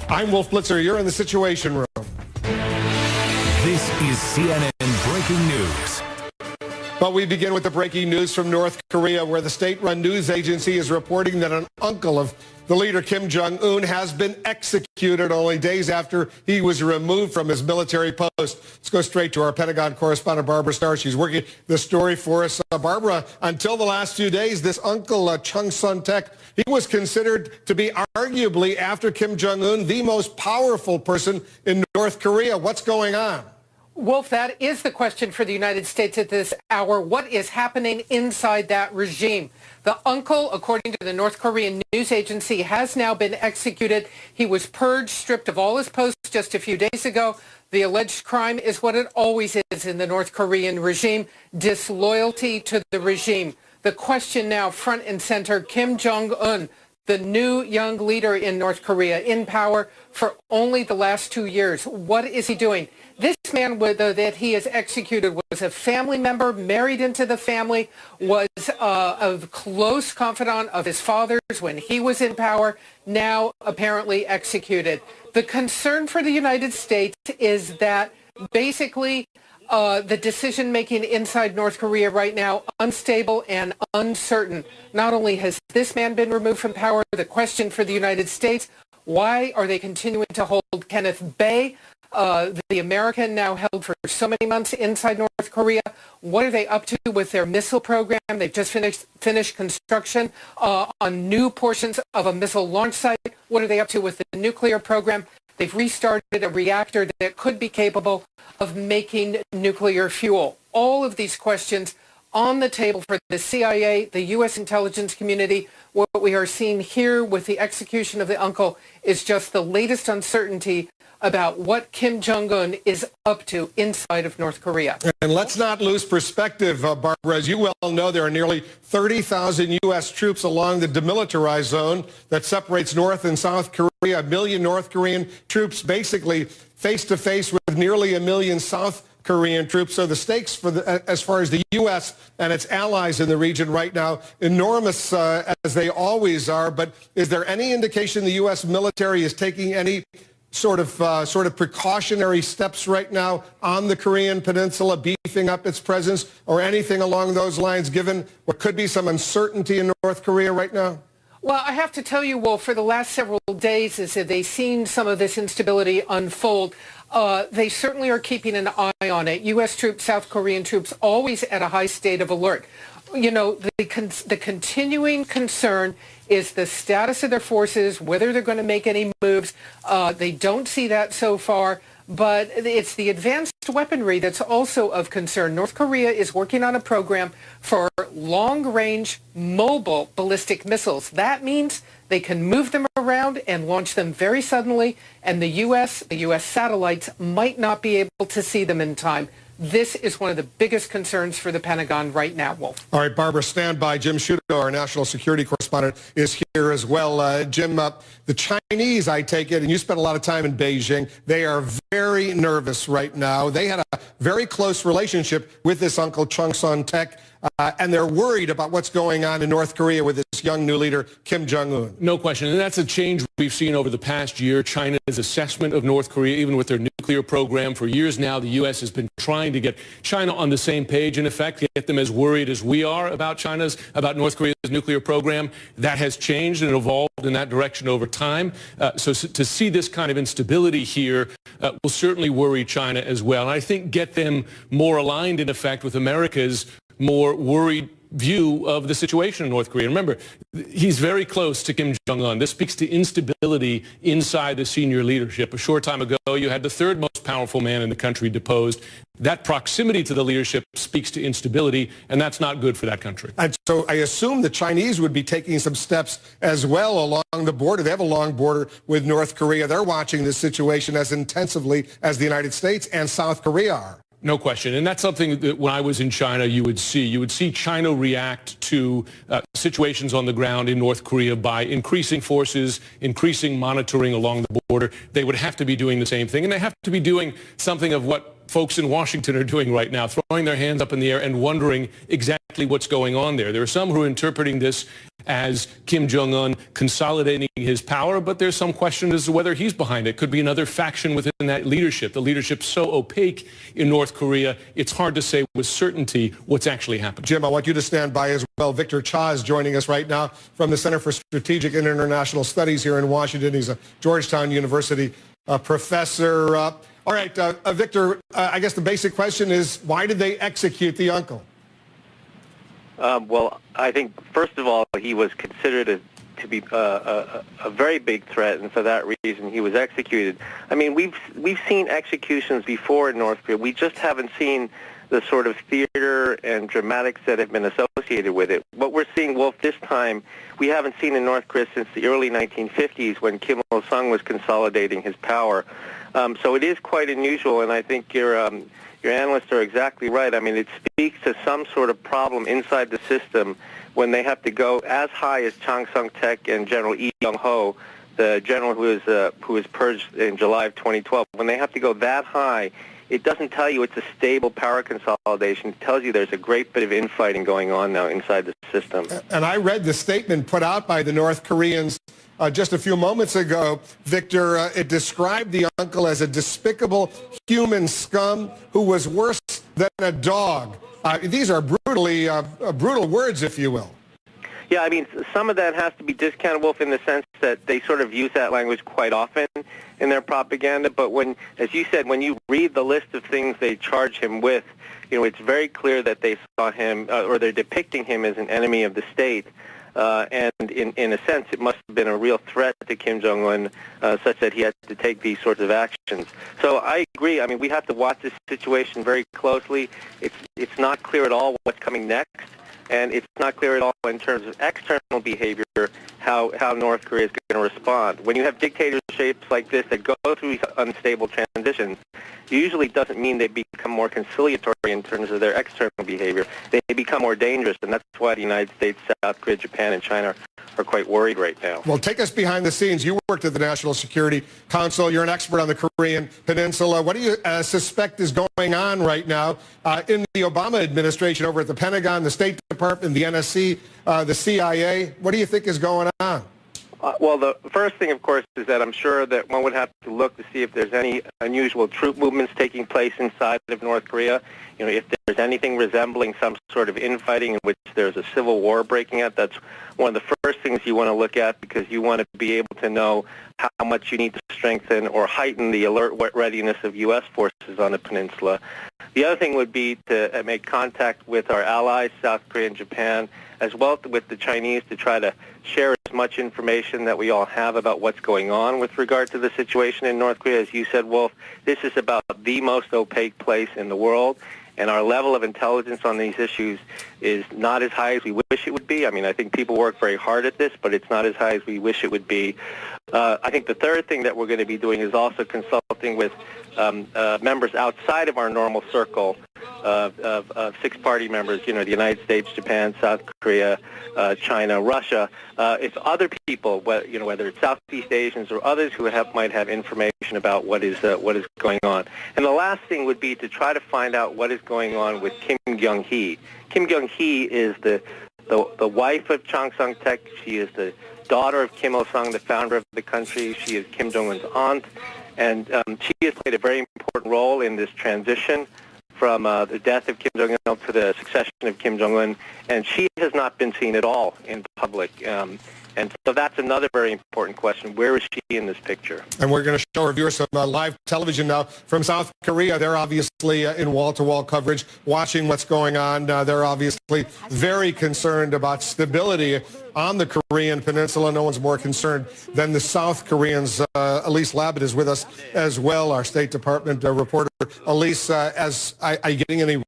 I'm Wolf Blitzer. You're in the Situation Room. This is CNN Breaking News. But we begin with the breaking news from North Korea, where the state-run news agency is reporting that an uncle of the leader Kim Jong-un has been executed only days after he was removed from his military post. Let's go straight to our Pentagon correspondent, Barbara Starr. She's working the story for us. Barbara, until the last few days, this uncle, Chung Sun-tek, he was considered to be arguably, after Kim Jong-un, the most powerful person in North Korea. What's going on? Wolf, that is the question for the United States at this hour. What is happening inside that regime? The uncle, according to the North Korean news agency, has now been executed. He was purged, stripped of all his posts just a few days ago. The alleged crime is what it always is in the North Korean regime, disloyalty to the regime. The question now, front and center, Kim Jong-un, the new young leader in North Korea, in power for only the last 2 years. What is he doing? This man that he has executed was a family member, married into the family, was a close confidant of his father's when he was in power, now apparently executed. The concern for the United States is that basically the decision-making inside North Korea right now, unstable and uncertain. Not only has this man been removed from power, the question for the United States, why are they continuing to hold Kenneth Bae, the American now held for so many months inside North Korea? What are they up to with their missile program? They've just finished construction on new portions of a missile launch site. What are they up to with the nuclear program? They've restarted a reactor that could be capable of making nuclear fuel. All of these questions on the table for the CIA, the U.S. intelligence community. What we are seeing here with the execution of the uncle is just the latest uncertainty about what Kim Jong-un is up to inside of North Korea. And let's not lose perspective, Barbara. As you well know, there are nearly 30,000 U.S. troops along the demilitarized zone that separates North and South Korea. 1 million North Korean troops basically face-to-face with nearly 1 million South Korean troops. So the stakes for as far as the U.S. and its allies in the region right now, enormous as they always are. But is there any indication the U.S. military is taking any sort of precautionary steps right now on the Korean Peninsula, beefing up its presence, or anything along those lines, given what could be some uncertainty in North Korea right now? Well, I have to tell you, Wolf, for the last several days, as they've seen some of this instability unfold, they certainly are keeping an eye on it. U.S. troops, South Korean troops, always at a high state of alert. You know, the continuing concern is the status of their forces, whether they're going to make any moves. They don't see that so far, but it's the advanced weaponry that's also of concern. North Korea is working on a program for long-range mobile ballistic missiles. That means they can move them around and launch them very suddenly, and the U.S. satellites might not be able to see them in time. This is one of the biggest concerns for the Pentagon right now, Wolf. All right, Barbara, stand by. Jim Sciutto, our national security correspondent, is here as well. Jim, the Chinese, I take it, and you spent a lot of time in Beijing, they are very nervous right now. They had a very close relationship with this uncle Chung Sun-tek, and they're worried about what's going on in North Korea with this young new leader, Kim Jong-un. No question, and that's a change we've seen over the past year. China's assessment of North Korea, even with their nuclear program. For years now, the U.S. has been trying to get China on the same page, in effect, get them as worried as we are about North Korea's nuclear program. That has changed and evolved in that direction over time. So to see this kind of instability here will certainly worry China as well. And I think get them more aligned, in effect, with America's more worried view of the situation in North Korea. Remember, he's very close to Kim Jong-un. This speaks to instability inside the senior leadership. A short time ago, you had the third most powerful man in the country deposed. That proximity to the leadership speaks to instability, and that's not good for that country. And so I assume the Chinese would be taking some steps as well along the border. They have a long border with North Korea. They're watching this situation as intensively as the United States and South Korea are. No question. And that's something that when I was in China, you would see China react to situations on the ground in North Korea by increasing forces, increasing monitoring along the border. They would have to be doing the same thing, and they have to be doing something of what folks in Washington are doing right now, throwing their hands up in the air and wondering exactly exactly what's going on there. There are some who are interpreting this as Kim Jong-un consolidating his power, but there's some question as to whether he's behind it. Could be another faction within that leadership. The leadership's so opaque in North Korea, it's hard to say with certainty what's actually happening. Jim, I want you to stand by as well. Victor Cha is joining us right now from the Center for Strategic and International Studies here in Washington. He's a Georgetown University professor. All right, Victor, I guess the basic question is, why did they execute the uncle? Well, I think, first of all, he was considered to be a very big threat, and for that reason, he was executed. I mean, we've seen executions before in North Korea. We just haven't seen the sort of theater and dramatics that have been associated with it. What we're seeing, Wolf, this time, we haven't seen in North Korea since the early 1950s when Kim Il-sung was consolidating his power. So it is quite unusual, and I think your analysts are exactly right. I mean, it speaks to some sort of problem inside the system when they have to go as high as Chang Sung-taek and General Lee Young-ho, the general who was purged in July of 2012. When they have to go that high, it doesn't tell you it's a stable power consolidation. It tells you there's a great bit of infighting going on now inside the system. And I read the statement put out by the North Koreans just a few moments ago, Victor. It described the uncle as a despicable human scum who was worse than a dog. These are brutal words, if you will. Yeah, I mean, some of that has to be discounted, Wolf, in the sense that they sort of use that language quite often in their propaganda. But when, as you said, when you read the list of things they charge him with, you know, it's very clear that they saw him, or they're depicting him as an enemy of the state. And in a sense, it must have been a real threat to Kim Jong-un, such that he had to take these sorts of actions. So I agree. I mean, we have to watch this situation very closely. It's not clear at all what's coming next. And it's not clear at all in terms of external behavior how North Korea is going to respond. When you have dictatorships like this that go through these unstable transitions, it usually doesn't mean they become more conciliatory in terms of their external behavior. They become more dangerous, and that's why the United States, South Korea, Japan, and China are quite worried right now. Well, take us behind the scenes. You worked at the National Security Council. You're an expert on the Korean Peninsula. What do you suspect is going on right now in the Obama administration over at the Pentagon, the State Department, the NSC, the CIA? What do you think is going on? Well, the first thing, of course, is that I'm sure that one would have to look to see if there's any unusual troop movements taking place inside of North Korea. You know, if there's anything resembling some sort of infighting in which there's a civil war breaking out, that's one of the first things you want to look at, because you want to be able to know how much you need to strengthen or heighten the alert readiness of U.S. forces on the peninsula. The other thing would be to make contact with our allies, South Korea and Japan, as well with the Chinese, to try to share as much information that we all have about what's going on with regard to the situation in North Korea. As you said, Wolf, this is about the most opaque place in the world, and our level of intelligence on these issues is not as high as we wish it would be. I mean, I think people work very hard at this, but it's not as high as we wish it would be. I think the third thing that we're going to be doing is also consulting with members outside of our normal circle of six-party members, you know, the United States, Japan, South Korea, China, Russia. If other people, you know, whether it's Southeast Asians or others who might have information about what is going on. And the last thing would be to try to find out what is going on with Kim Kyung-hee. Kim Kyung-hee is the wife of Chang Sung-taek. She is the daughter of Kim Il-sung, the founder of the country. She is Kim Jong-un's aunt, and she has played a very important role in this transition from the death of Kim Jong-il to the succession of Kim Jong-un, and she has not been seen at all in public. And so that's another very important question. Where is she in this picture? And we're going to show our viewers some live television now from South Korea. They're obviously in wall-to-wall coverage, watching what's going on. They're obviously very concerned about stability on the Korean Peninsula. No one's more concerned than the South Koreans. Elise Labott is with us as well, our State Department reporter. Elise, are you getting any